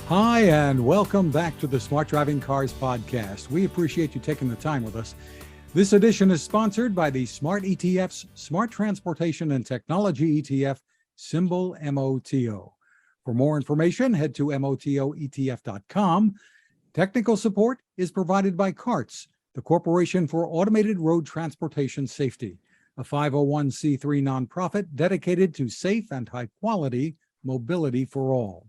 Hi, and welcome back to the Smart Driving Cars podcast. We appreciate you taking the time with us. This edition is sponsored by the Smart ETF's Smart Transportation and Technology ETF, symbol MOTO. For more information, head to motoetf.com. Technical support is provided by CARTS, the Corporation for Automated Road Transportation Safety, a 501c3 nonprofit dedicated to safe and high-quality mobility for all.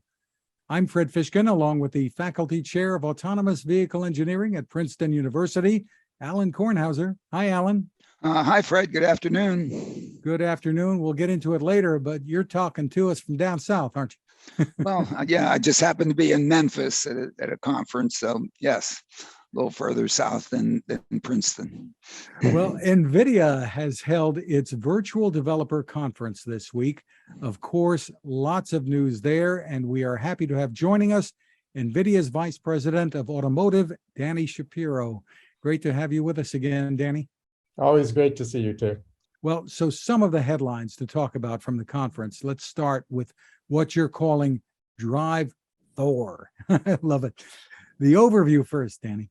I'm Fred Fishkin, along with the Faculty Chair of Autonomous Vehicle Engineering at Princeton University, Alan Kornhauser. Hi, Alan. Hi, Fred. Good afternoon. Good afternoon. We'll get into it later, but you're talking to us from down south, aren't you? Well, yeah, I just happened to be in Memphis at a conference, so yes, a little further south than Princeton. Well, NVIDIA has held its virtual developer conference this week. Of course, lots of news there, and we are happy to have joining us NVIDIA's Vice President of Automotive, Danny Shapiro. Great to have you with us again, Danny. Always great to see you too. Well, so some of the headlines to talk about from the conference. Let's start with what you're calling Drive Thor. I love it. The overview first, Danny.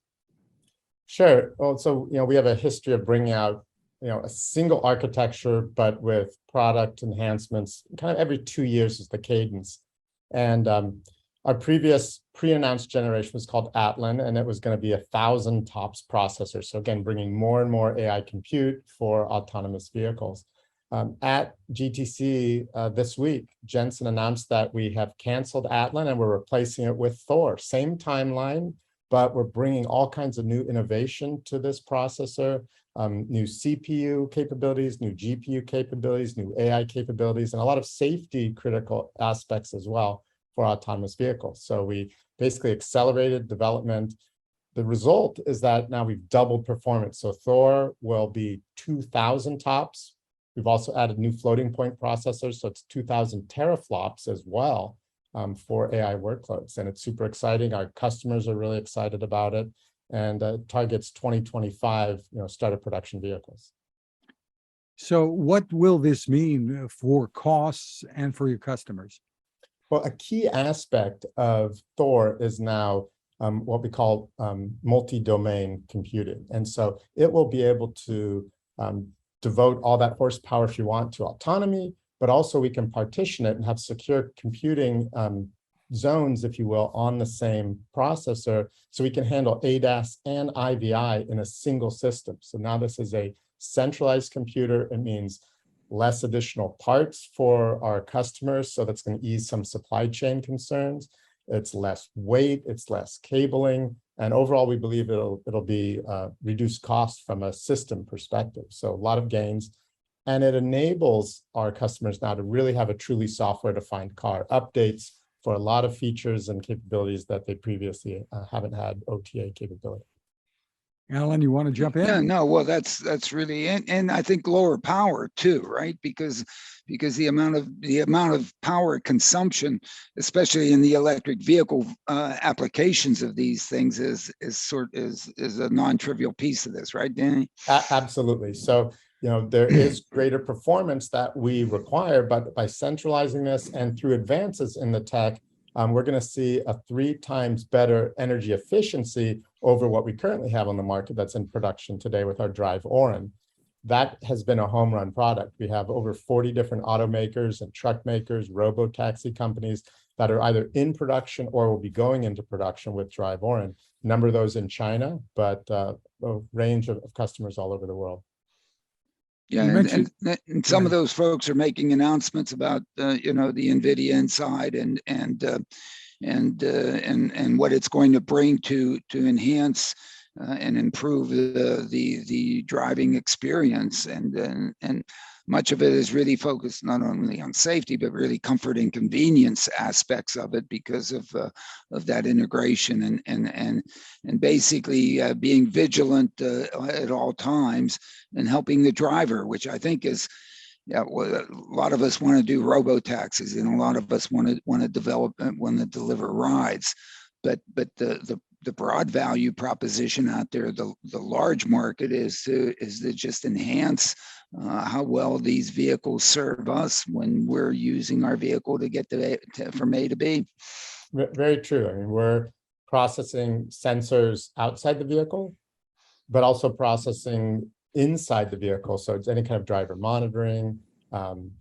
Sure. Well, so we have a history of bringing out a single architecture, but with product enhancements. Kind of every 2 years is the cadence. And our previous pre-announced generation was called Atlan, and it was going to be 1,000 TOPS processors. So again, bringing more and more AI compute for autonomous vehicles. At GTC this week, Jensen announced that we have canceled Atlan and we're replacing it with Thor. Same timeline, but we're bringing all kinds of new innovation to this processor, new CPU capabilities, new GPU capabilities, new AI capabilities, and a lot of safety critical aspects as well for autonomous vehicles. So we basically accelerated development. The result is that now we've doubled performance. So Thor will be 2,000 TOPS. We've also added new floating point processors, so it's 2,000 teraflops as well for AI workloads. And it's super exciting. Our customers are really excited about it, and targets 2025, start of production vehicles. So what will this mean for costs and for your customers? Well, a key aspect of Thor is now what we call multi-domain computing. And so it will be able to devote all that horsepower, if you want, to autonomy, but also we can partition it and have secure computing zones, if you will, on the same processor, so we can handle ADAS and IVI in a single system. So now this is a centralized computer. It means less additional parts for our customers, so that's going to ease some supply chain concerns. It's less weight, it's less cabling, and overall we believe it'll be reduced cost from a system perspective. So a lot of gains, and it enables our customers now to really have a truly software-defined car. Updates for a lot of features and capabilities that they previously haven't had OTA capability. Alan, you want to jump in? Yeah, no, well, that's really, and I think lower power too, right? Because the amount of power consumption, especially in the electric vehicle applications of these things, is a non-trivial piece of this, right, Danny? Absolutely. So there is greater performance that we require, but by centralizing this and through advances in the tech, we're going to see a 3 times better energy efficiency over what we currently have on the market that's in production today with our Drive Orin. That has been a home run product. We have over 40 different automakers and truck makers, robo-taxi companies that are either in production or will be going into production with Drive Orin. A number of those in China, but a range of customers all over the world. Yeah, and some of those folks are making announcements about the NVIDIA Inside and what it's going to bring to enhance and improve the driving experience, and much of it is really focused not only on safety but really comfort and convenience aspects of it because of that integration and basically being vigilant at all times and helping the driver, which I think is a lot of us want to do robo-taxis, and a lot of us want to deliver rides, but the broad value proposition out there, the large market is to just enhance how well these vehicles serve us when we're using our vehicle to get from A to B. Very true. I mean, we're processing sensors outside the vehicle, but also processing inside the vehicle. So it's any kind of driver monitoring,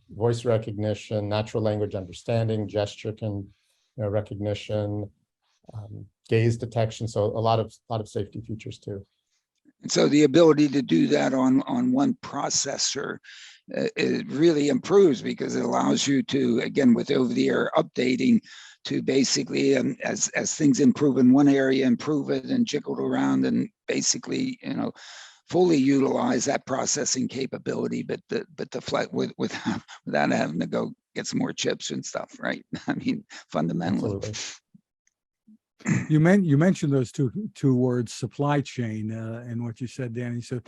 voice recognition, natural language understanding, gesture recognition, gaze detection. So a lot of safety features too. And so the ability to do that on one processor, it really improves, because it allows you to, again, with over-the-air updating, to basically, as things improve in one area, improve it and jiggle around, and basically, fully utilize that processing capability, but the flight without having to go get some more chips and stuff, right? I mean, fundamentally. Absolutely. You mentioned those two words, supply chain, in what you said, Danny. So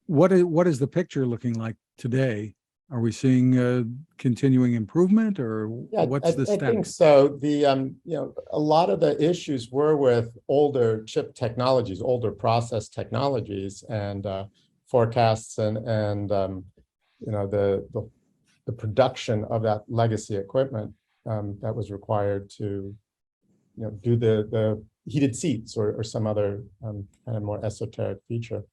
what is the picture looking like today? Are we seeing continuing improvement, or what's the status? I think so. The a lot of the issues were with older chip technologies, older process technologies, and forecasts, and the production of that legacy equipment that was required to do the heated seats or some other kind of more esoteric feature.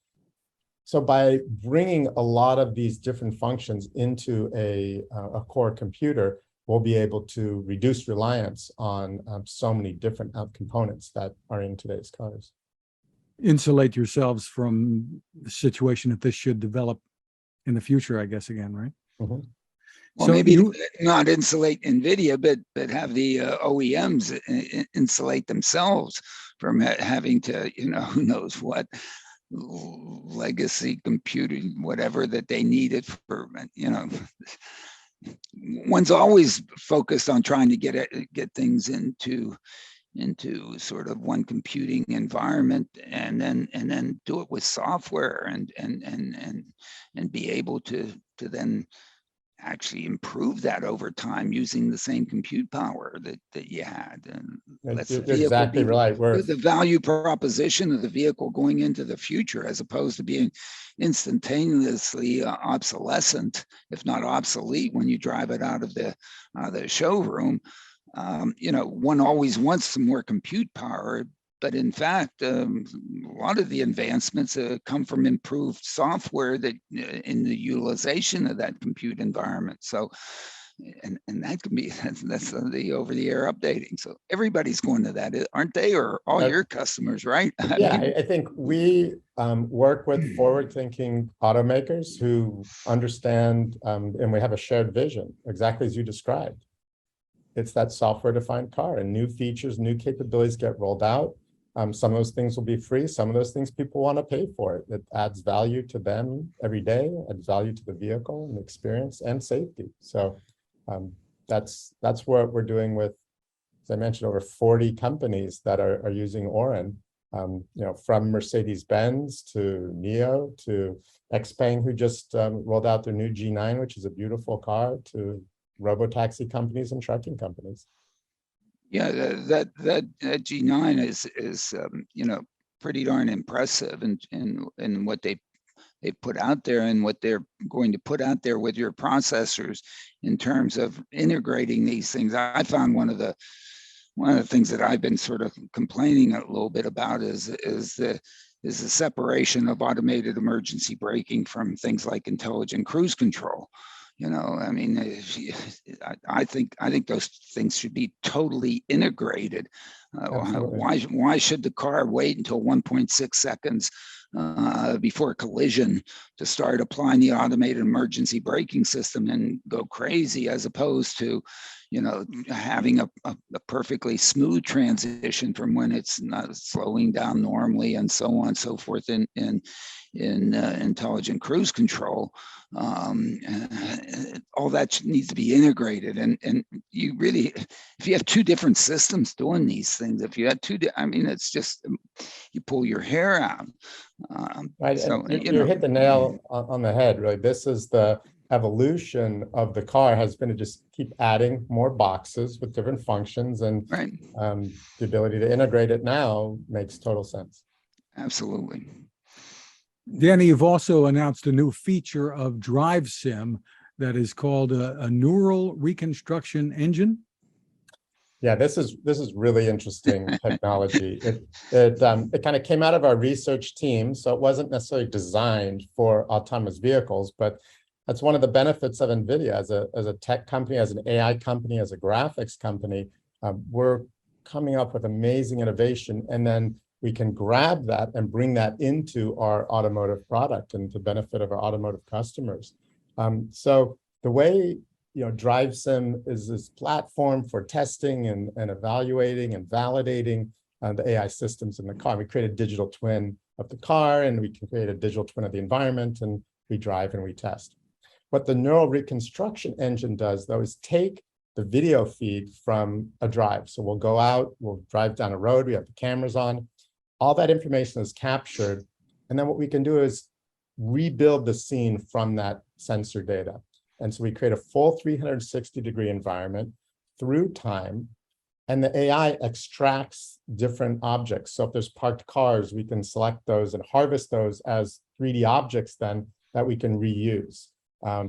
So by bringing a lot of these different functions into a core computer, we'll be able to reduce reliance on so many different components that are in today's cars. Insulate yourselves from the situation that this should develop in the future, I guess, again, right? Mm-hmm. Well, So maybe not insulate NVIDIA, but have the OEMs insulate themselves from having to, who knows what legacy computing, whatever that they needed for, one's always focused on trying to get things into sort of one computing environment, and then do it with software, and be able to then actually improve that over time using the same compute power that you had. And you're exactly right. The value proposition of the vehicle going into the future, as opposed to being instantaneously obsolescent, if not obsolete, when you drive it out of the showroom. One always wants some more compute power, but in fact, a lot of the advancements come from improved software that in the utilization of that compute environment. So, and that can be, that's the over-the-air updating. So everybody's going to that, aren't they? Or all your customers, right? I think we work with forward-thinking automakers who understand, and we have a shared vision, exactly as you described. It's that software-defined car, and new features, new capabilities get rolled out. Some of those things will be free. Some of those things people want to pay for it. It adds value to them every day, adds value to the vehicle and experience and safety. So that's what we're doing with, as I mentioned, over 40 companies that are using Orin. From Mercedes-Benz to NIO to XPeng, who just rolled out their new G9, which is a beautiful car, to robotaxi companies and trucking companies. Yeah, that G9 is pretty darn impressive, and what they put out there, and what they're going to put out there with your processors in terms of integrating these things. I found one of the things that I've been sort of complaining a little bit about is the separation of automated emergency braking from things like intelligent cruise control. I mean, I think those things should be totally integrated. Why should the car wait until 1.6 seconds before collision to start applying the automated emergency braking system and go crazy, as opposed to, having a perfectly smooth transition from when it's not slowing down normally, and so on and so forth in intelligent cruise control. All that needs to be integrated, and you really, if you have two different systems doing these things, if you have it's just, you pull your hair out. Right. So you hit the nail on the head. Really, this is the evolution of the car, has been to just keep adding more boxes with different functions, and right. The ability to integrate it now makes total sense. Absolutely. Danny, you've also announced a new feature of Drive Sim that is called a neural reconstruction engine. Yeah, this is really interesting technology. It kind of came out of our research team, so it wasn't necessarily designed for autonomous vehicles, but that's one of the benefits of NVIDIA as a tech company, as an AI company, as a graphics company. We're coming up with amazing innovation, and then we can grab that and bring that into our automotive product and to benefit of our automotive customers. So the way Drive Sim is this platform for testing and evaluating and validating the AI systems in the car. We create a digital twin of the car, and we can create a digital twin of the environment, and we drive and we test. What the neural reconstruction engine does, though, is take the video feed from a drive. So we'll go out, we'll drive down a road, we have the cameras on, all that information is captured, and then what we can do is rebuild the scene from that sensor data. And so we create a full 360-degree environment through time, and the AI extracts different objects. So if there's parked cars, we can select those and harvest those as 3D objects then that we can reuse,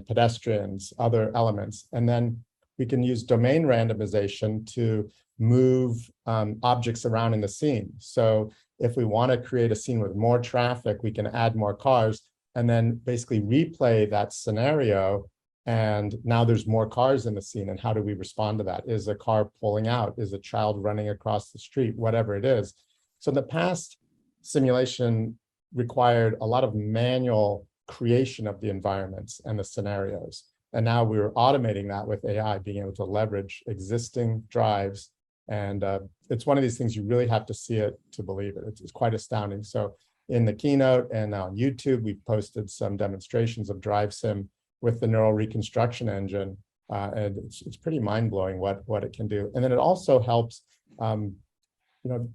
pedestrians, other elements. And then we can use domain randomization to move objects around in the scene. So if we want to create a scene with more traffic, we can add more cars and then basically replay that scenario. And now there's more cars in the scene. And how do we respond to that? Is a car pulling out? Is a child running across the street? Whatever it is. So in the past, simulation required a lot of manual creation of the environments and the scenarios. And now we're automating that with AI, being able to leverage existing drives. And it's one of these things you really have to see it to believe it. It's quite astounding. So in the keynote and on YouTube, we've posted some demonstrations of Drive Sim with the neural reconstruction engine. And it's pretty mind-blowing what it can do. And then it also helps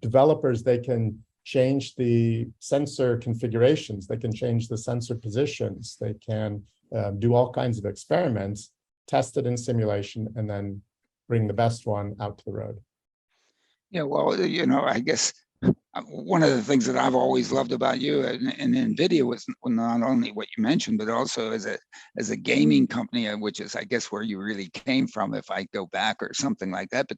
developers, they can change the sensor configurations, they can change the sensor positions, they can do all kinds of experiments, test it in simulation, and then bring the best one out to the road. Yeah, well, I guess one of the things that I've always loved about you and NVIDIA was not only what you mentioned, but also as a gaming company, which is, I guess, where you really came from, if I go back or something like that.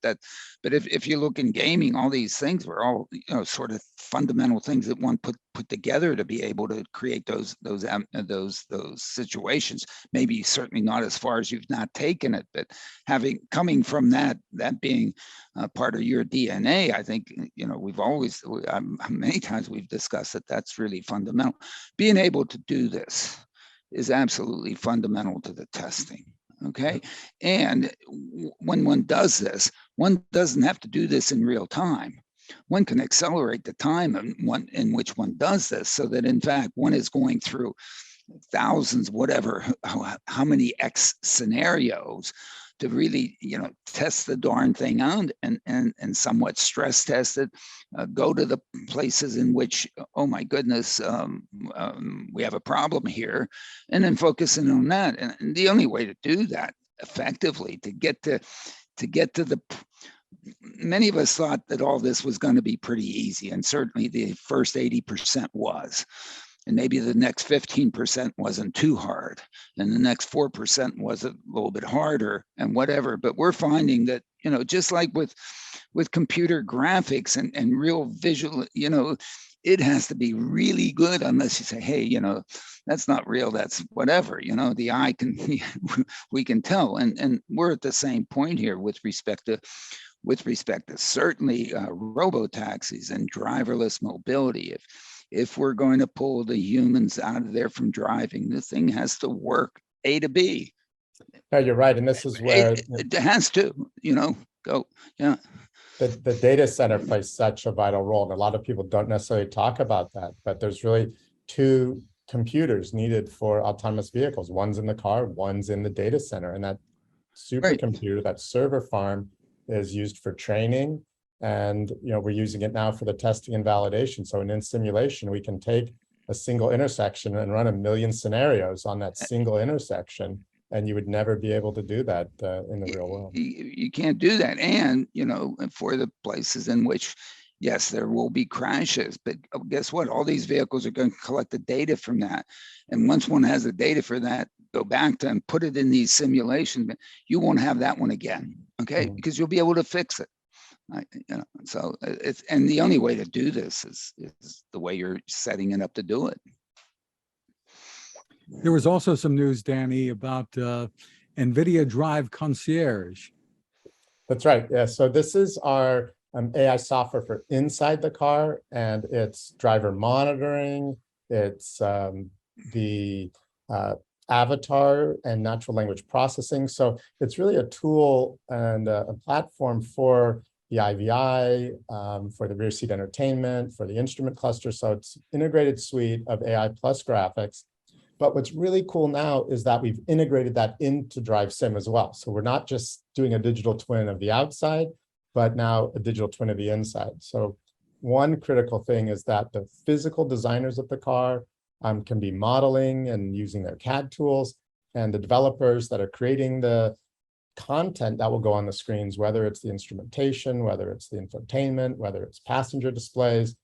But if you look in gaming, all these things were all sort of fundamental things that one put together to be able to create those situations. Maybe certainly not as far as you've not taken it, but coming from that being part of your DNA, I think we've always. Many times we've discussed that that's really fundamental. Being able to do this is absolutely fundamental to the testing, okay? And when one does this, one doesn't have to do this in real time. One can accelerate the time in which one does this, so that in fact one is going through thousands, whatever, how many X scenarios to really, test the darn thing out and somewhat stress test it, go to the places in which, oh my goodness, we have a problem here, and then focusing on that. And the only way to do that effectively, to get to the, many of us thought that all this was going to be pretty easy, and certainly the first 80% was. And maybe the next 15% wasn't too hard, and the next 4% was a little bit harder, and whatever. But we're finding that, just like with computer graphics and real visual, it has to be really good, unless you say, hey, that's not real, that's whatever, the eye can, we can tell. And we're at the same point here with respect to certainly robo-taxis and driverless mobility. If we're going to pull the humans out of there from driving, the thing has to work A to B. Yeah, you're right. And this is where it has to, go. Yeah. The data center plays such a vital role. And a lot of people don't necessarily talk about that, but there's really two computers needed for autonomous vehicles. One's in the car, one's in the data center. And that supercomputer, that server farm, is used for training. And we're using it now for the testing and validation. So in simulation, we can take a single intersection and run 1 million scenarios on that single intersection, and you would never be able to do that in the real world. You can't do that. And for the places in which, yes, there will be crashes, but guess what? All these vehicles are going to collect the data from that. And once one has the data for that, go back to and put it in these simulations, you won't have that one again, okay? Because you'll be able to fix it. So it's, and the only way to do this is the way you're setting it up to do it. There was also some news, Danny, about NVIDIA Drive Concierge. That's right. Yeah. So this is our AI software for inside the car, and it's driver monitoring. It's the avatar and natural language processing. So it's really a tool and a platform for the IVI, for the rear seat entertainment, for the instrument cluster. So it's integrated suite of AI plus graphics. But what's really cool now is that we've integrated that into Drive Sim as well. So we're not just doing a digital twin of the outside, but now a digital twin of the inside. So one critical thing is that the physical designers of the car can be modeling and using their CAD tools, and the developers that are creating the content that will go on the screens, whether it's the instrumentation, whether it's the infotainment, whether it's passenger displays,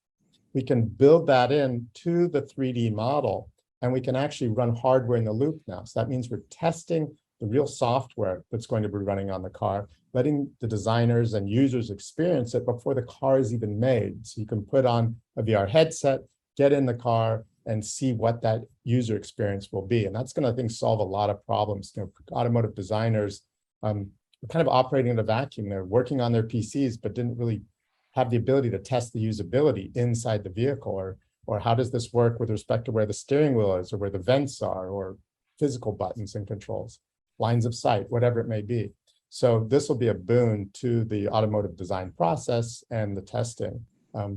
we can build that in to the 3D model, and we can actually run hardware in the loop now. So that means we're testing the real software that's going to be running on the car, letting the designers and users experience it before the car is even made. So you can put on a VR headset, get in the car, and see what that user experience will be. And that's going to, I think, solve a lot of problems. You know, automotive designers kind of operating in a vacuum. They're working on their PCs, but didn't really have the ability to test the usability inside the vehicle, or how does this work with respect to where the steering wheel is, or where the vents are, or physical buttons and controls, lines of sight, whatever it may be. So this will be a boon to the automotive design process and the testing,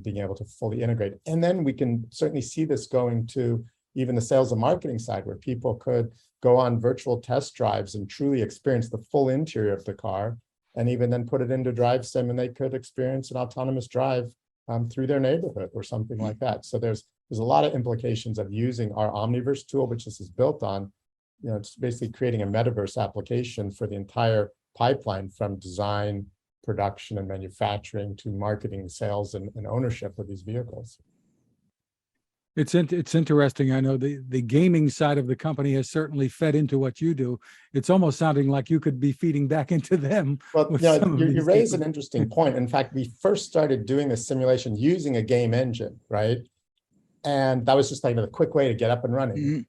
being able to fully integrate. And then we can certainly see this going to even the sales and marketing side, where people could go on virtual test drives and truly experience the full interior of the car, and even then put it into Drive Sim, and they could experience an autonomous drive through their neighborhood or something like that. So there's a lot of implications of using our Omniverse tool, which this is built on. You know, it's basically creating a metaverse application for the entire pipeline, from design, production, and manufacturing to marketing, sales, and ownership of these vehicles. It's interesting. I know the gaming side of the company has certainly fed into what you do. It's almost sounding like you could be feeding back into them. Well, yeah, you raise an interesting point. In fact, we first started doing this simulation using a game engine, right? And that was just like a quick way to get up and running. Mm-hmm.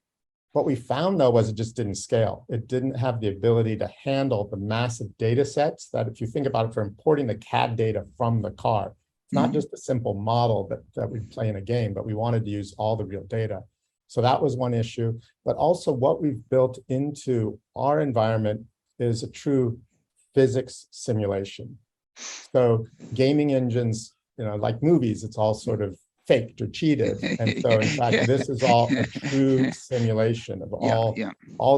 What we found, though, was it just didn't scale. It didn't have the ability to handle the massive data sets that, if you think about it, for importing the CAD data from the car, it's not just a simple model that we play in a game, but we wanted to use all the real data. So that was one issue. But also what we've built into our environment is a true physics simulation. So gaming engines, you know, like movies, it's all sort of faked or cheated. And so in fact, this is all a true simulation of all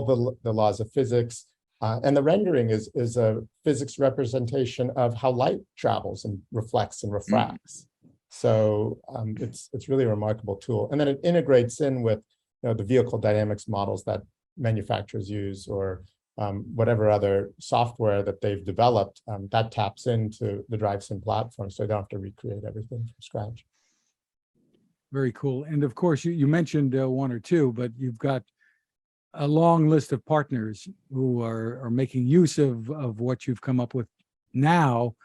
the laws of physics. And the rendering is a physics representation of how light travels and reflects and refracts. So it's really a remarkable tool. And then it integrates in with, you know, the vehicle dynamics models that manufacturers use, or whatever other software that they've developed that taps into the Drive Sim platform, so they don't have to recreate everything from scratch. Very cool. And of course, you mentioned one or two, but you've got a long list of partners who are making use of what you've come up with now,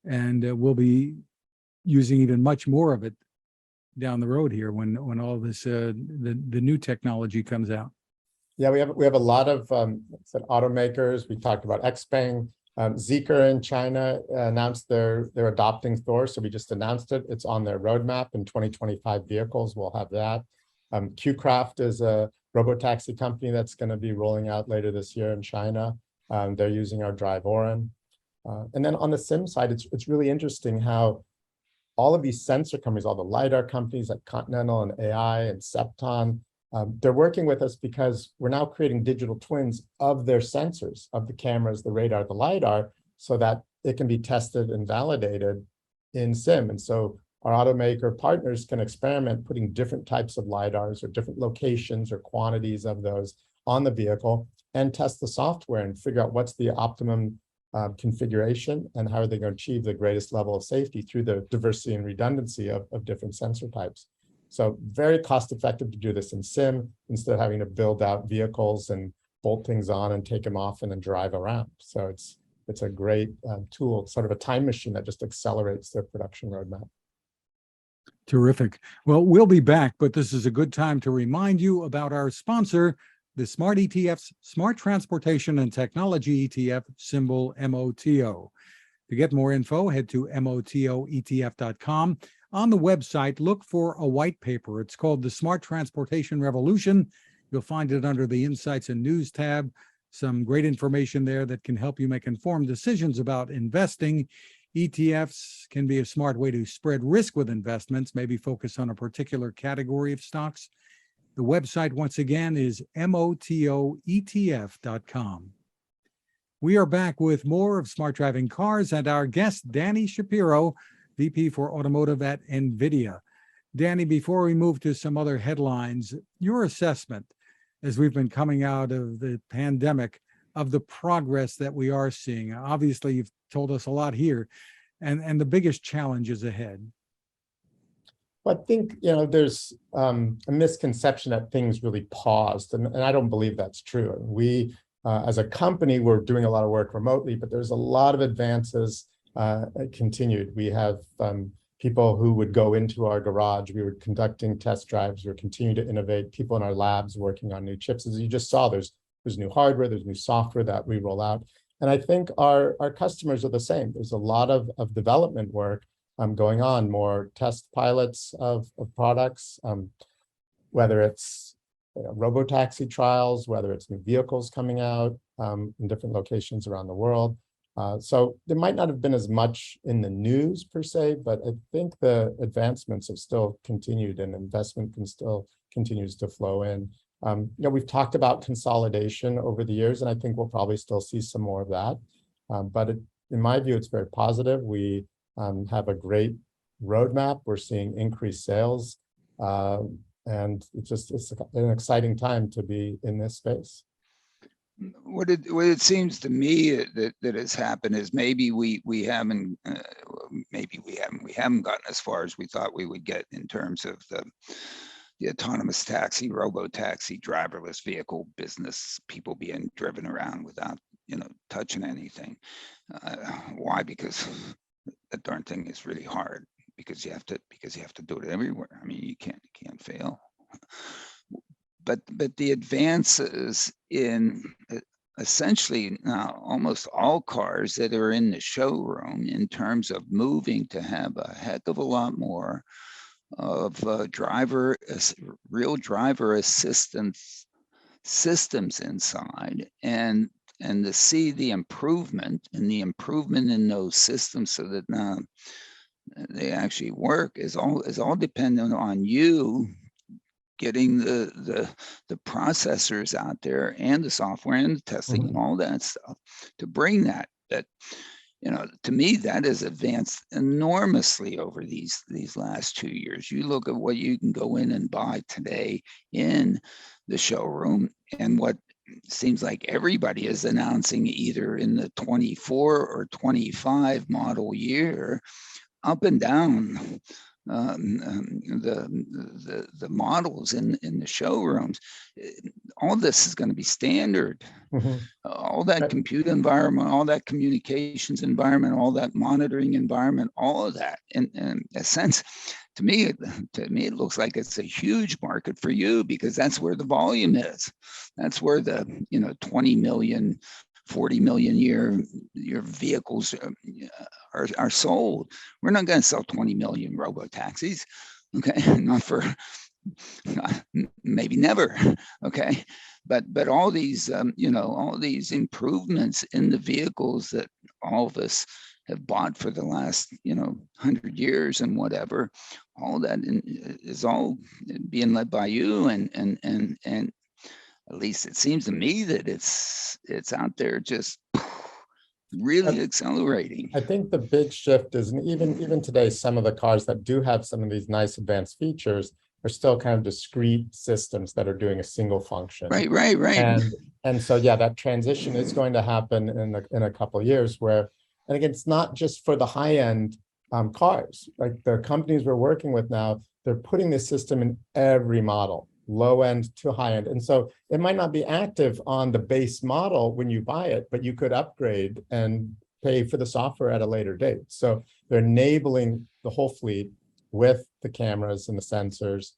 and will be using even much more of it down the road here when all this the new technology comes out. Yeah, we have a lot of automakers. We talked about XPeng. Zeekr in China announced they're adopting Thor, so we just announced it. It's on their roadmap. In 2025 vehicles, we'll have that. Qcraft is a robotaxi company that's going to be rolling out later this year in China. They're using our Drive Orin. And then on the sim side, it's really interesting how all of these sensor companies, all the LiDAR companies like Continental and AI and Septon, they're working with us because we're now creating digital twins of their sensors, of the cameras, the radar, the LiDAR, so that it can be tested and validated in sim. And so our automaker partners can experiment putting different types of LiDARs or different locations or quantities of those on the vehicle and test the software and figure out what's the optimum configuration and how are they going to achieve the greatest level of safety through the diversity and redundancy of different sensor types. So very cost effective to do this in sim instead of having to build out vehicles and bolt things on and take them off and then drive around. So it's it's a great tool, sort of a time machine that just accelerates their production roadmap. Terrific. Well, we'll be back, but this is a good time to remind you about our sponsor, the Smart ETF's Smart Transportation and Technology ETF, symbol MOTO. To get more info, head to motoetf.com. On the website, look for a white paper. It's called The Smart Transportation Revolution. You'll find it under the Insights and News tab. Some great information there that can help you make informed decisions about investing. ETFs can be a smart way to spread risk with investments, maybe focus on a particular category of stocks. The website, once again, is motoetf.com. We are back with more of Smart Driving Cars and our guest, Danny Shapiro, VP for Automotive at NVIDIA. Danny, before we move to some other headlines, your assessment, as we've been coming out of the pandemic, of the progress that we are seeing. Obviously, you've told us a lot here, and the biggest challenges ahead. Well, I think, there's a misconception that things really paused, and I don't believe that's true. We, as a company, we're doing a lot of work remotely, but there's a lot of advances continued. We have people who would go into our garage. We were conducting test drives. We're continuing to innovate. People in our labs working on new chips. As you just saw, there's new hardware, there's new software that we roll out. And I think our customers are the same. There's a lot of development work going on, more test pilots of products, whether it's robotaxi trials, whether it's new vehicles coming out in different locations around the world. So there might not have been as much in the news per se, but I think the advancements have still continued and investment continues to flow in. We've talked about consolidation over the years, and I think we'll probably still see some more of that. But in my view, it's very positive. We have a great roadmap. We're seeing increased sales, and it's an exciting time to be in this space. What it seems to me that has happened is maybe we haven't gotten as far as we thought we would get in terms of the autonomous taxi, robo-taxi, driverless vehicle business, people being driven around without, touching anything. Why? Because that darn thing is really hard, because you have to do it everywhere. I mean, you can't fail. But the advances in essentially now almost all cars that are in the showroom in terms of moving to have a heck of a lot more of real driver assistance systems inside, and to see the improvement in those systems so that now they actually work is all dependent on you getting the processors out there and the software and the testing and all that stuff to bring that to me, that has advanced enormously over these last 2 years. You look at what you can go in and buy today in the showroom, and what seems like everybody is announcing either in the 24 or 25 model year, up and down the models in the showrooms. All this is going to be standard. All that compute environment, all that communications environment, all that monitoring environment, all of that. In a sense, to me, it looks like it's a huge market for you, because that's where the volume is. That's where the 20 million, 40 million year vehicles are sold. We're not going to sell 20 million robo-taxis, okay? Maybe never, okay? But all these all these improvements in the vehicles that all of us have bought for the last 100 years and whatever, all that is all being led by you, and at least it seems to me that it's out there just really accelerating. I think the big shift is, even today, some of the cars that do have some of these nice advanced features are still kind of discrete systems that are doing a single function. Right. And so, yeah, that transition is going to happen in a couple of years where, and again, it's not just for the high-end cars. Like the companies we're working with now, they're putting this system in every model. low end to high end. And so it might not be active on the base model when you buy it, but you could upgrade and pay for the software at a later date. So they're enabling the whole fleet with the cameras and the sensors,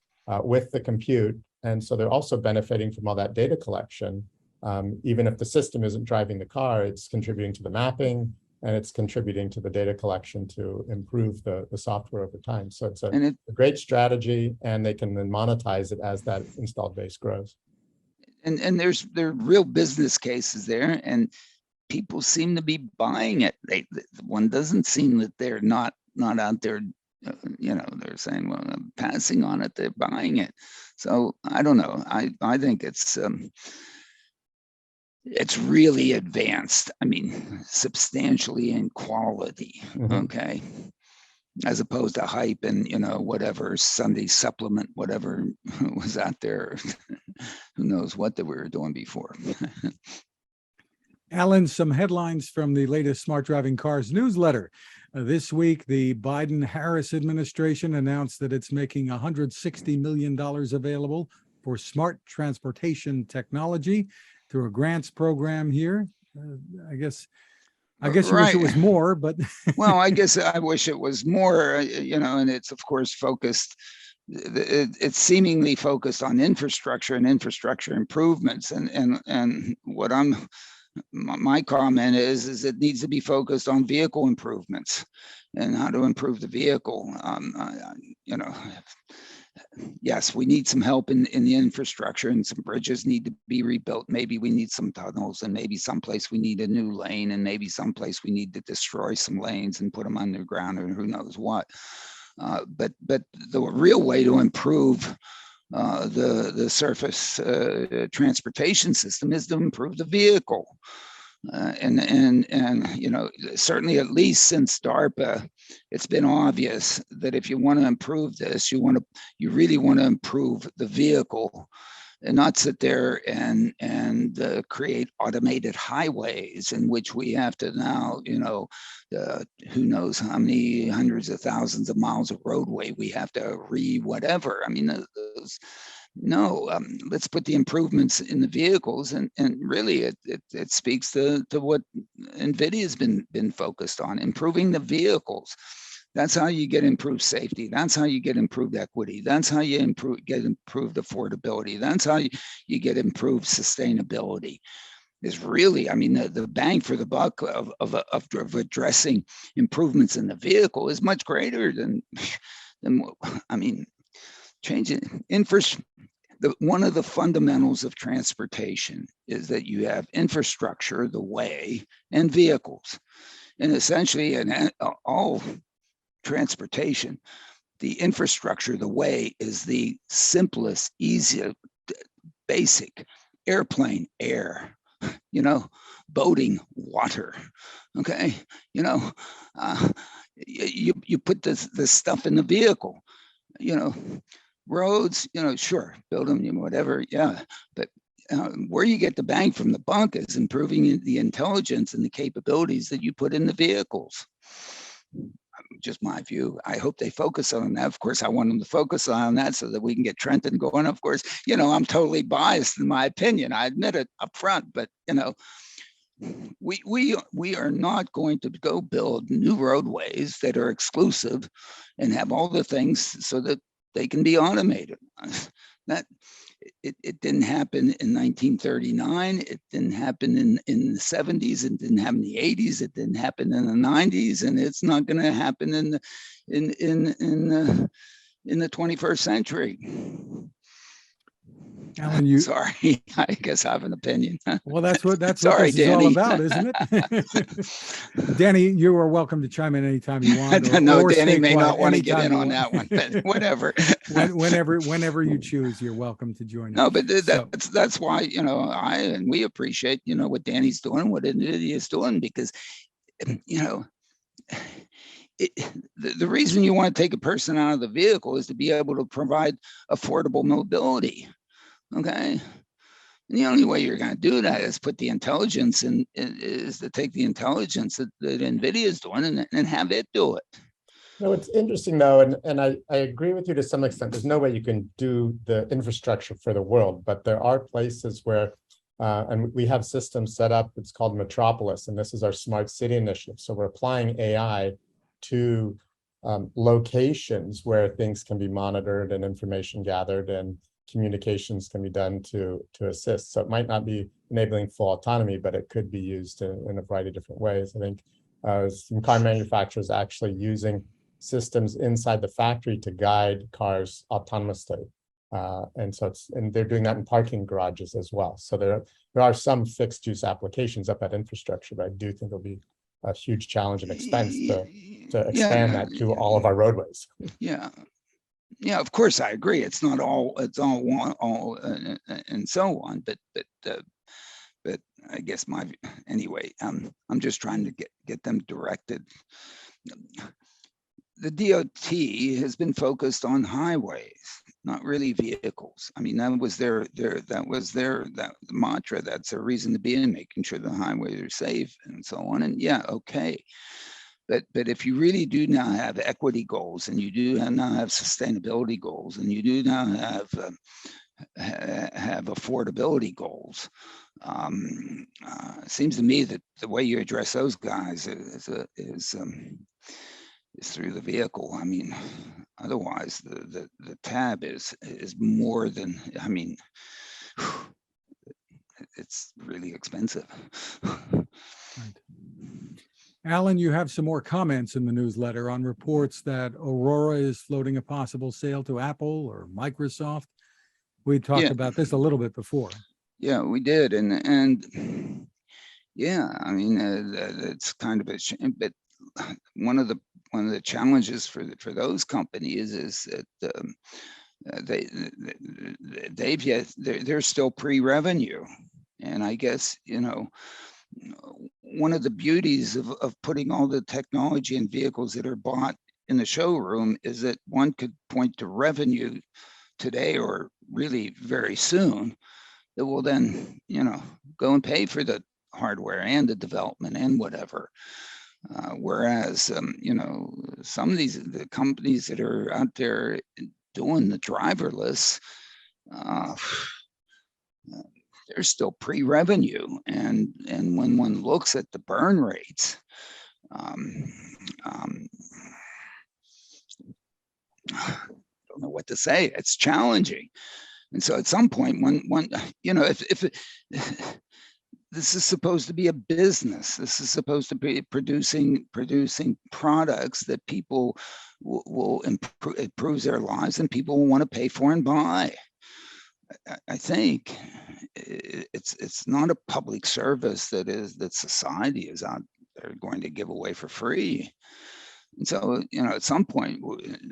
with the compute. And so they're also benefiting from all that data collection. Even if the system isn't driving the car, it's contributing to the mapping, and it's contributing to the data collection to improve the software over time. So it's a great strategy, and they can then monetize it as that installed base grows. And there are real business cases there, and people seem to be buying it. One doesn't seem that they're not out there, they're saying, well, I'm passing on it, they're buying it. So I don't know. I think it's really advanced. I mean, substantially in quality, okay, as opposed to hype and whatever Sunday supplement, whatever was out there. Who knows what we were doing before. Alan, some headlines from the latest Smart Driving Cars newsletter. This week, the Biden-Harris administration announced that it's making $160 million available for smart transportation technology through a grants program here. I guess you wish it was more, but well, I guess I wish it was more. And it's of course focused. It's seemingly focused on infrastructure and infrastructure improvements. And what my comment is it needs to be focused on vehicle improvements and how to improve the vehicle. Yes, we need some help in the infrastructure, and some bridges need to be rebuilt. Maybe we need some tunnels, and maybe someplace we need a new lane, and maybe someplace we need to destroy some lanes and put them underground, or who knows what. But the real way to improve the surface transportation system is to improve the vehicle. And certainly, at least since DARPA, it's been obvious that if you want to improve this, you really want to improve the vehicle, and not sit there and create automated highways in which we have to now, who knows how many hundreds of thousands of miles of roadway we have to whatever. I mean, let's put the improvements in the vehicles, and really it speaks to what NVIDIA has been focused on, improving the vehicles. That's how you get improved safety. That's how you get improved equity. That's how you get improved affordability. That's how you get improved sustainability. Is really, I mean, the bang for the buck of addressing improvements in the vehicle is much greater than I mean, changing infrastructure. One of the fundamentals of transportation is that you have infrastructure, the way, and vehicles. And essentially, in all transportation, the infrastructure, the way, is the simplest, easiest, basic. Airplane, air, boating, water. Okay, you put this stuff in the vehicle. Roads, sure, build them, whatever, yeah. But where you get the bang from the buck is improving the intelligence and the capabilities that you put in the vehicles. Just my view. I hope they focus on that. Of course, I want them to focus on that so that we can get Trenton going. Of course, I'm totally biased in my opinion. I admit it up front, but we are not going to go build new roadways that are exclusive and have all the things so that they can be automated. That it didn't happen in 1939. It didn't happen in the 70s. It didn't happen in the 80s. It didn't happen in the 90s, and it's not going to happen in the 21st century. Alan, sorry, I guess I have an opinion. Well, that's what sorry, this Danny. is all about, isn't it? Danny, you are welcome to chime in anytime you want. No, Danny may not want to get in on that one, but whatever. whenever you choose, you're welcome to join. No, but that's why we appreciate what Danny's doing, what NVIDIA is doing, because the reason you want to take a person out of the vehicle is to be able to provide affordable mobility. Okay. And the only way you're going to do that is put the intelligence is to take the intelligence that NVIDIA is doing and have it do it. No, it's interesting though, and I agree with you to some extent. There's no way you can do the infrastructure for the world, but there are places where, and we have systems set up, it's called Metropolis, and this is our smart city initiative. So we're applying AI to locations where things can be monitored and information gathered and communications can be done to assist. So it might not be enabling full autonomy, but it could be used in a variety of different ways. I think some car manufacturers actually using systems inside the factory to guide cars autonomously. And they're doing that in parking garages as well. So there are some fixed use applications of that infrastructure, but I do think it'll be a huge challenge and expense to expand that to all of our roadways. Yeah. Yeah, of course, I agree. It's not all, and so on, but I guess anyway, I'm just trying to get them directed. The DOT has been focused on highways, not really vehicles. I mean, that was their mantra. That's their reason to be in, making sure the highways are safe and so on. And yeah, okay. But if you really do now have equity goals, and you do now have sustainability goals, and you do now have affordability goals, it seems to me that the way you address those guys is through the vehicle. I mean, otherwise the tab is more than, I mean, it's really expensive. Right. Alan, you have some more comments in the newsletter on reports that Aurora is floating a possible sale to Apple or Microsoft. We talked about this a little bit before. Yeah, we did, and yeah, I mean, it's kind of a shame, but one of the challenges for those companies is that they're still pre-revenue, and I guess, you know, one of the beauties of putting all the technology in vehicles that are bought in the showroom is that one could point to revenue today or really very soon that will then, you know, go and pay for the hardware and the development and whatever. Whereas, you know, some of the companies that are out there doing the driverless, they're still pre-revenue, and when one looks at the burn rates, I don't know what to say. It's challenging, and so at some point, one you know, if this is supposed to be a business, this is supposed to be producing products that people will improve their lives, and people will want to pay for and buy. I think it's not a public service that society is out there going to give away for free. And so, you know, at some point,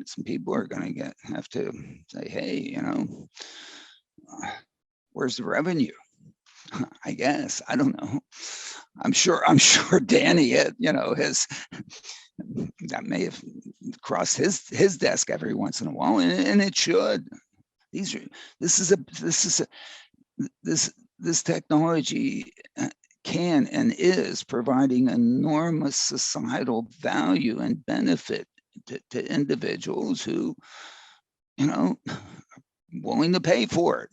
some people are going to have to say, hey, you know, where's the revenue? I guess, I don't know. I'm sure Danny, you know, that may have crossed his desk every once in a while, and it should. This technology can and is providing enormous societal value and benefit to individuals who, you know, are willing to pay for it.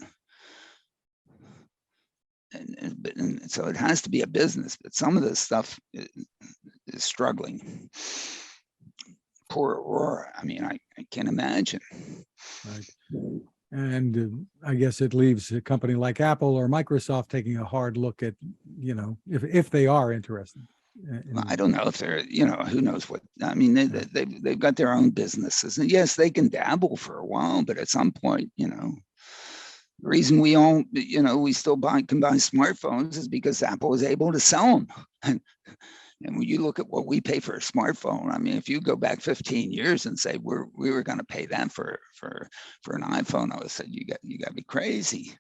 And so it has to be a business, but some of this stuff is struggling. Poor Aurora. I mean, I can't imagine. Right. And I guess it leaves a company like Apple or Microsoft taking a hard look at, you know, if they are interested. Well, I don't know if they're, you know, who knows what, I mean, they've got their own businesses, and yes, they can dabble for a while, but at some point, you know, the reason we all, you know, we still can buy smartphones is because Apple was able to sell them. And when you look at what we pay for a smartphone, I mean, if you go back 15 years and say we were going to pay that for an iPhone, I would say you got to be crazy.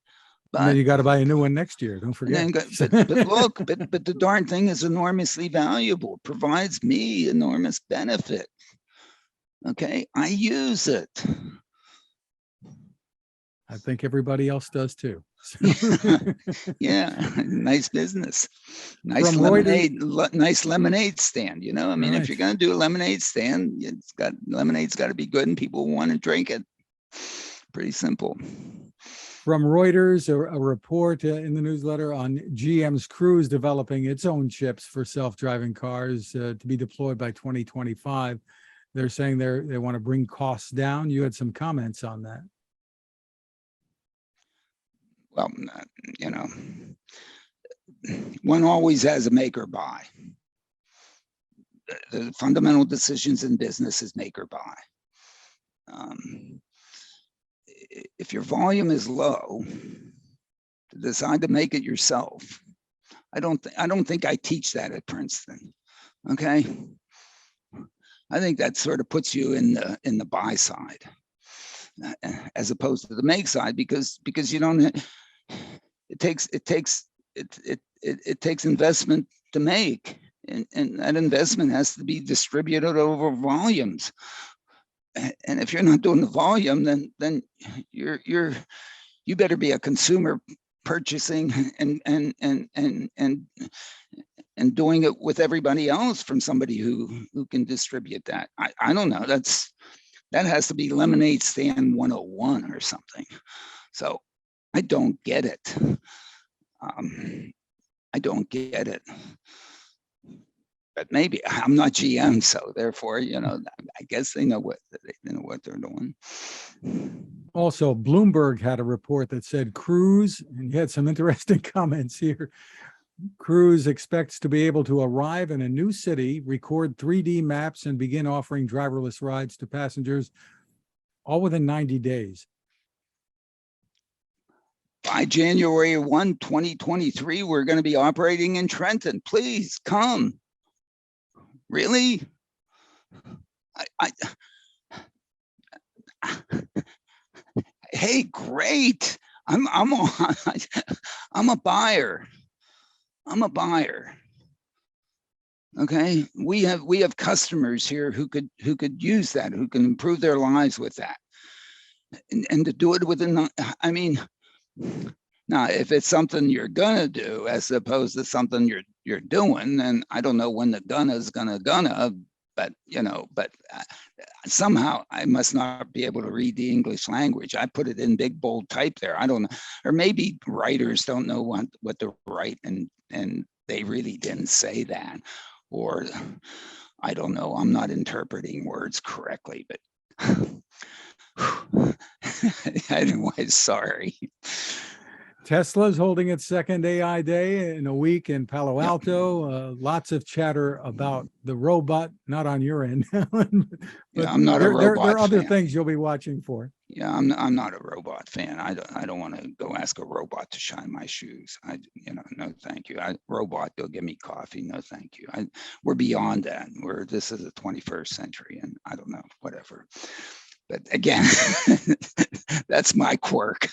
But and then you got to buy a new one next year. Don't forget. But look, but the darn thing is enormously valuable. It provides me enormous benefit. Okay, I use it. I think everybody else does too. Yeah, nice business. Nice From Reuters- nice lemonade stand. You know, I mean, if Right. you're going to do a lemonade stand, lemonade's got to be good and people want to drink it. Pretty simple. From Reuters, a report in the newsletter on GM's Cruise developing its own chips for self-driving cars to be deployed by 2025. They're saying they want to bring costs down. You had some comments on that. Well, you know, one always has a make or buy. The fundamental decisions in business is make or buy. If your volume is low, to decide to make it yourself. I don't think I teach that at Princeton. Okay, I think that sort of puts you in the buy side as opposed to the make side, because you don't. It takes investment to make, and that investment has to be distributed over volumes. And if you're not doing the volume, then you better be a consumer purchasing and doing it with everybody else from somebody who can distribute that. I don't know. That has to be lemonade stand 101 or something. So I don't get it. I don't get it. But maybe I'm not GM, so therefore, you know, I guess they know what they're doing. Also, Bloomberg had a report that said Cruise, and you had some interesting comments here. Cruise expects to be able to arrive in a new city, record 3D maps, and begin offering driverless rides to passengers all within 90 days. By January 1, 2023, we're going to be operating in Trenton. Please come. Really? Hey, great. I'm a buyer. I'm a buyer. Okay, we have customers here who could use that, who can improve their lives with that, and to do it within. I mean, now if it's something you're gonna do as opposed to something you're doing, then I don't know when the gonna, but you know, somehow I must not be able to read the English language. I put it in big bold type there. I don't know, or maybe writers don't know what to write, and they really didn't say that, or I don't know. I'm not interpreting words correctly, but anyway, sorry. Tesla's holding its second AI day in a week in Palo Alto. Lots of chatter about the robot, not on your end. But yeah, I'm not a robot. There are other fan. things you'll be watching for. Yeah, I'm not a robot fan. I don't want to go ask a robot to shine my shoes. No, thank you. Robot, they'll give me coffee. No, thank you. We're beyond that. This is the 21st century, and I don't know, whatever. But again, that's my quirk.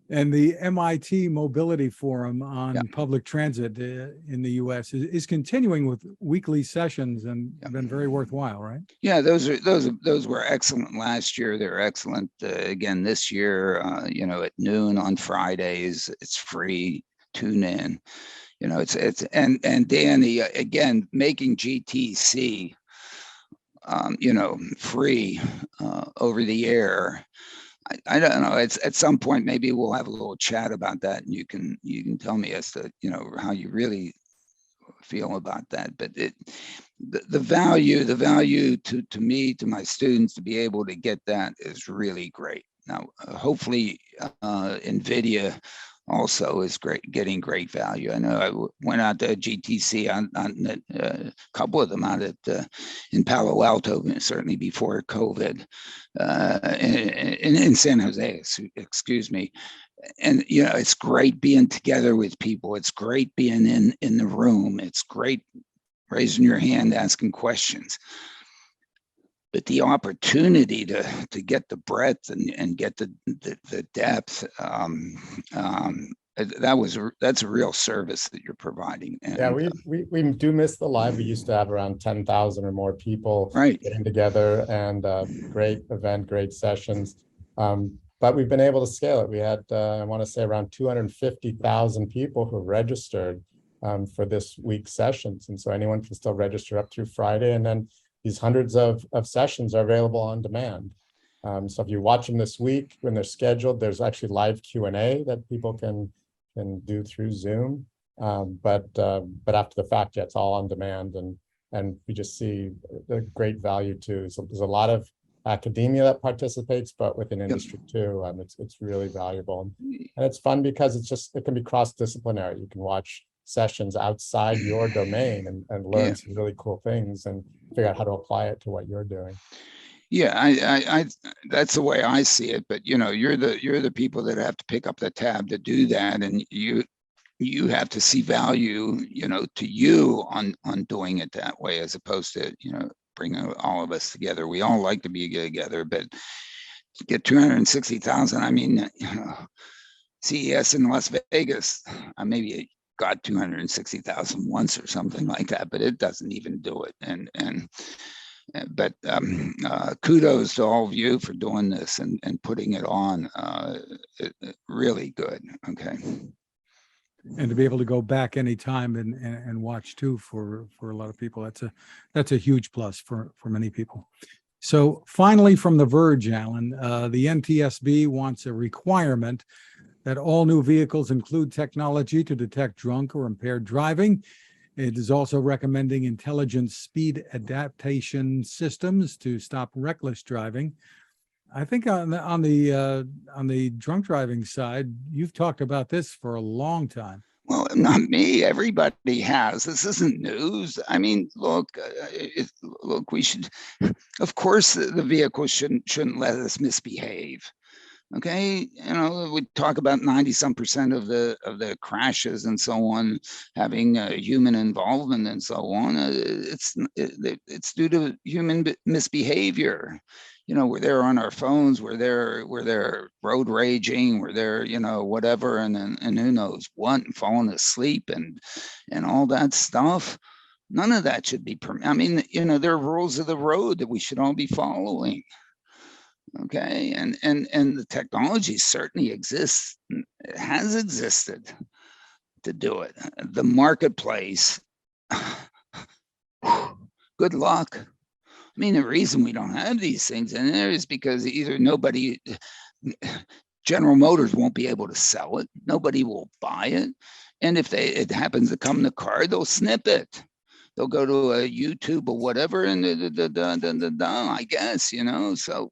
And the MIT Mobility Forum on public transit in the U.S. is continuing with weekly sessions and been very worthwhile, right? Yeah, those were excellent last year. They're excellent again this year. At noon on Fridays, it's free. Tune in. And Danny again making GTC, free over the air. I don't know. It's at some point maybe we'll have a little chat about that, and you can tell me as to how you really feel about that. But the value to me, to my students, to be able to get that is really great. Now, hopefully, NVIDIA also is getting great value. I know I went out to GTC on a couple of them out at in Palo Alto, certainly before COVID, in San Jose, excuse me. And it's great being together with people. It's great being in the room. It's great raising your hand, asking questions. But the opportunity to get the breadth and get the depth, that's a real service that you're providing. And, yeah, we do miss the live. We used to have around 10,000 or more people right. getting together, and great event, great sessions. But we've been able to scale it. We had, I want to say, around 250,000 people who registered for this week's sessions. And so anyone can still register up through Friday. And then these hundreds of sessions are available on demand. So if you watch them this week when they're scheduled, there's actually live Q&A that people can do through Zoom. But after the fact, yeah, it's all on demand, and we just see the great value too. So there's a lot of academia that participates, but within industry too. It's really valuable, and it's fun because it can be cross-disciplinary. You can watch sessions outside your domain and learn some really cool things and figure out how to apply it to what you're doing. Yeah, I that's the way I see it. But you're the people that have to pick up the tab to do that, and you have to see value, to you on doing it that way, as opposed to bringing all of us together. We all like to be together, but to get 260,000. I mean, CES in Las Vegas, maybe got 260,000 once or something like that, but it doesn't even do it. But kudos to all of you for doing this and putting it on. Really good. Okay. And to be able to go back anytime and watch too, for a lot of people, that's a huge plus for many people. So finally, from The Verge, Alan, the NTSB wants a requirement that all new vehicles include technology to detect drunk or impaired driving. It is also recommending intelligent speed adaptation systems to stop reckless driving. I think on the drunk driving side, you've talked about this for a long time. Well, not me. Everybody has. This isn't news. I mean, look, we should, of course, the vehicle shouldn't let us misbehave. Okay, we talk about 90-some% of the crashes and so on having human involvement and so on. It's due to human misbehavior. We're there on our phones, we're there road raging, we're there, whatever, and who knows what, and falling asleep and all that stuff. None of that should be permitted. I mean, there are rules of the road that we should all be following. Okay, and the technology certainly exists, it has existed to do it. The marketplace, good luck. I mean, the reason we don't have these things in there is because either General Motors won't be able to sell it, nobody will buy it, and if it happens to come in the car, they'll snip it. They'll go to a YouTube or whatever, and I guess, so.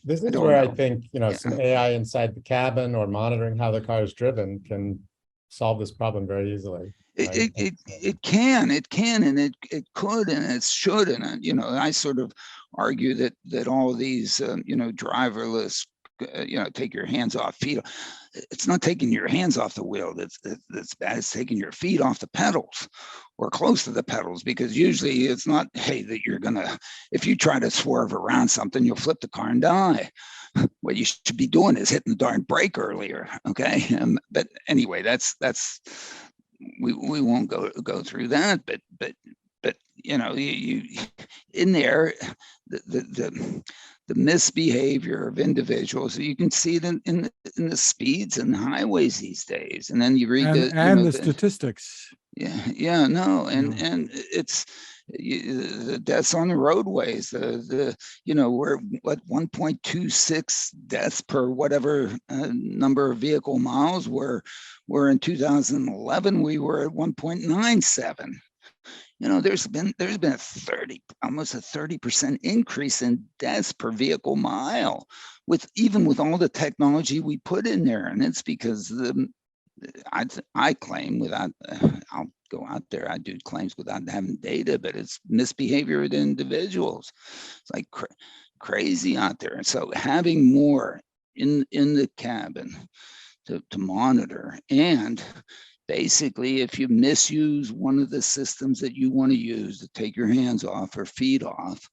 This is where I think some AI inside the cabin or monitoring how the car is driven can solve this problem very easily. Right? It can, and it could, and it should, and I sort of argue that all of these driverless, take your hands off, feet. It's not taking your hands off the wheel that's bad. It's taking your feet off the pedals or close to the pedals, because usually it's not, hey, that you're gonna, if you try to swerve around something, you'll flip the car and die. What you should be doing is hitting the darn brake earlier. Okay, but anyway, that's we won't go through that, but you in there, the misbehavior of individuals, you can see it in the speeds and highways these days, and then you read the statistics. And it's the deaths on the roadways. We're what 1.26 deaths per whatever number of vehicle miles. Where in 2011 we were at 1.97. There's been almost a 30% increase in deaths per vehicle mile, even with all the technology we put in there, and it's because I claim, without I'll go out there, I do claims without having data, but it's misbehavior of the individuals. It's like crazy out there, and so having more in the cabin to monitor, and basically, if you misuse one of the systems that you want to use to take your hands off or feet off,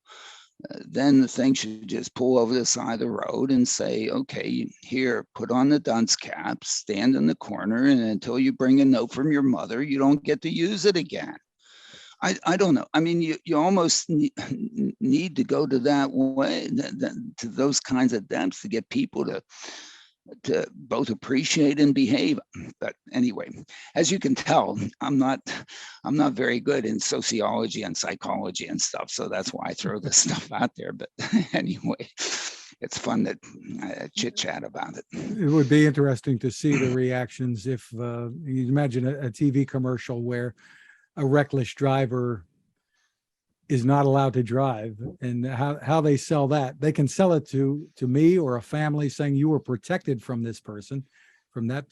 then the thing should just pull over the side of the road and say, okay, here, put on the dunce cap, stand in the corner, and until you bring a note from your mother, you don't get to use it again. I don't know. I mean, you almost need to go to that way, to those kinds of depths to get people to both appreciate and behave. But anyway, as you can tell, I'm not very good in sociology and psychology and stuff. So that's why I throw this stuff out there. But anyway, it's fun to chit chat about it. It would be interesting to see the reactions if you imagine a TV commercial where a reckless driver is not allowed to drive, and how they sell that. They can sell it to me or a family saying you were protected from this person, from that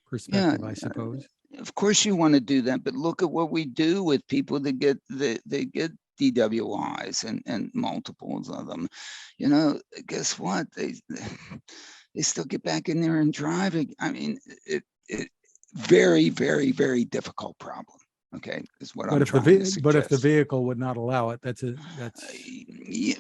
perspective, yeah, I suppose. Of course you want to do that, but look at what we do with people that get they get DWIs and multiples of them. You know, guess what? They still get back in there and drive. I mean, it very, very, very difficult problem. Okay, is what I'm trying to suggest. But if the vehicle would not allow it, that's yeah,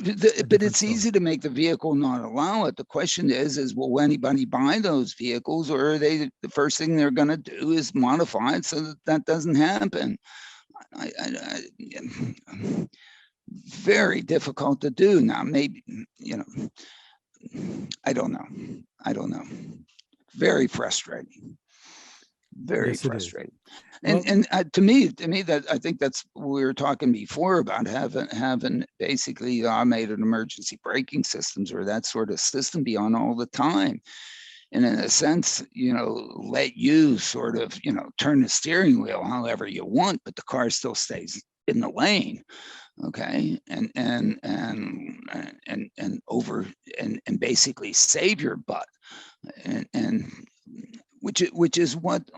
but it's easy to make the vehicle not allow it. The question is will anybody buy those vehicles, or are they the first thing they're going to do is modify it so that that doesn't happen? Very difficult to do. Now, maybe, you know, I don't know. Very frustrating. Very frustrating. And to me, that I think that's we were talking before about having basically automated emergency braking systems or that sort of system be on all the time. And in a sense, you know, let you sort of, you know, turn the steering wheel however you want, but the car still stays in the lane. Okay, and basically save your butt, and which is what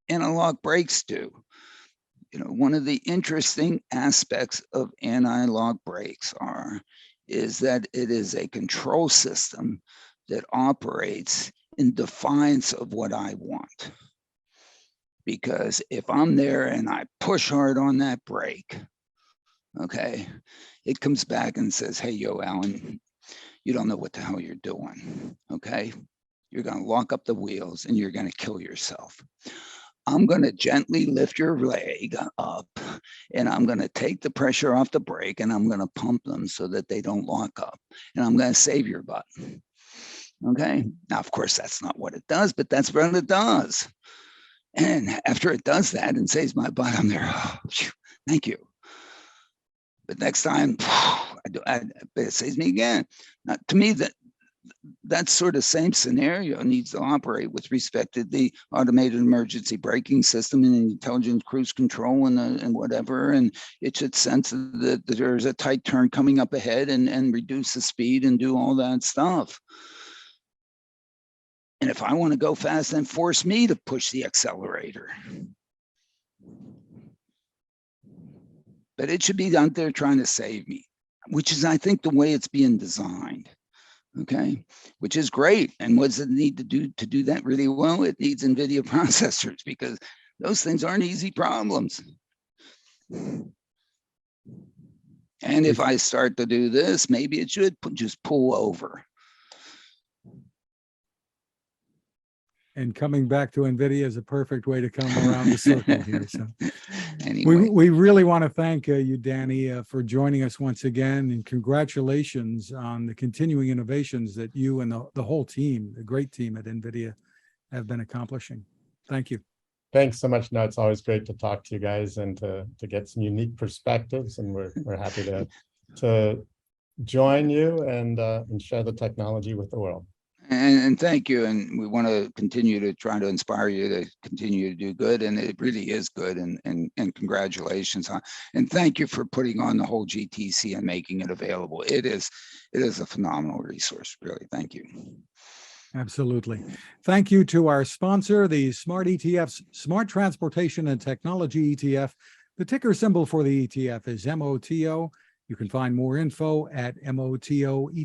analog brakes do. You know, one of the interesting aspects of analog brakes is that it is a control system that operates in defiance of what I want. Because if I'm there and I push hard on that brake, okay, it comes back and says, hey, yo, Alan, you don't know what the hell you're doing, okay? You're going to lock up the wheels and you're going to kill yourself. I'm going to gently lift your leg up and I'm going to take the pressure off the brake and I'm going to pump them so that they don't lock up, and I'm going to save your butt. Okay. Now, of course, that's not what it does, but that's what it does. And after it does that and saves my butt, I'm there. Oh, thank you. But next time, it saves me again. Now, to me, that sort of same scenario needs to operate with respect to the automated emergency braking system and intelligent cruise control and whatever. And it should sense that there's a tight turn coming up ahead and reduce the speed and do all that stuff. And if I want to go fast, then force me to push the accelerator. But it should be out there trying to save me, which is, I think, the way it's being designed. Okay, which is great. And what does it need to do that really well? It needs NVIDIA processors, because those things aren't easy problems. And if I start to do this, maybe it should just pull over. And coming back to NVIDIA is a perfect way to come around the circle here. So anyway, we really want to thank you, Danny, for joining us once again, and congratulations on the continuing innovations that you and the whole team, the great team at NVIDIA, have been accomplishing. Thank you. Thanks so much. No, it's always great to talk to you guys and to get some unique perspectives, and we're happy to join you and share the technology with the world. And thank you. And we want to continue to try to inspire you to continue to do good. And it really is good. And congratulations. And thank you for putting on the whole GTC and making it available. It is a phenomenal resource, really. Thank you. Absolutely. Thank you to our sponsor, the Smart ETF's Smart Transportation and Technology ETF. The ticker symbol for the ETF is MOTO. You can find more info at motoetf.com.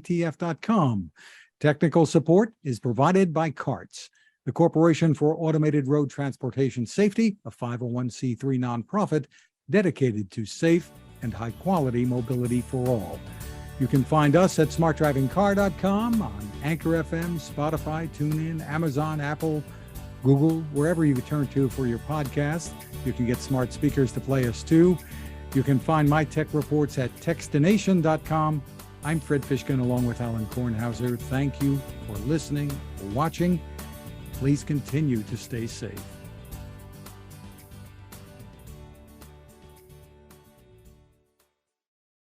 Technical support is provided by CARTS, the Corporation for Automated Road Transportation Safety, a 501c3 nonprofit dedicated to safe and high-quality mobility for all. You can find us at smartdrivingcar.com, on Anchor FM, Spotify, TuneIn, Amazon, Apple, Google, wherever you turn to for your podcast. You can get smart speakers to play us too. You can find my tech reports at techstination.com. I'm Fred Fishkin along with Alan Kornhauser. Thank you for listening, for watching. Please continue to stay safe.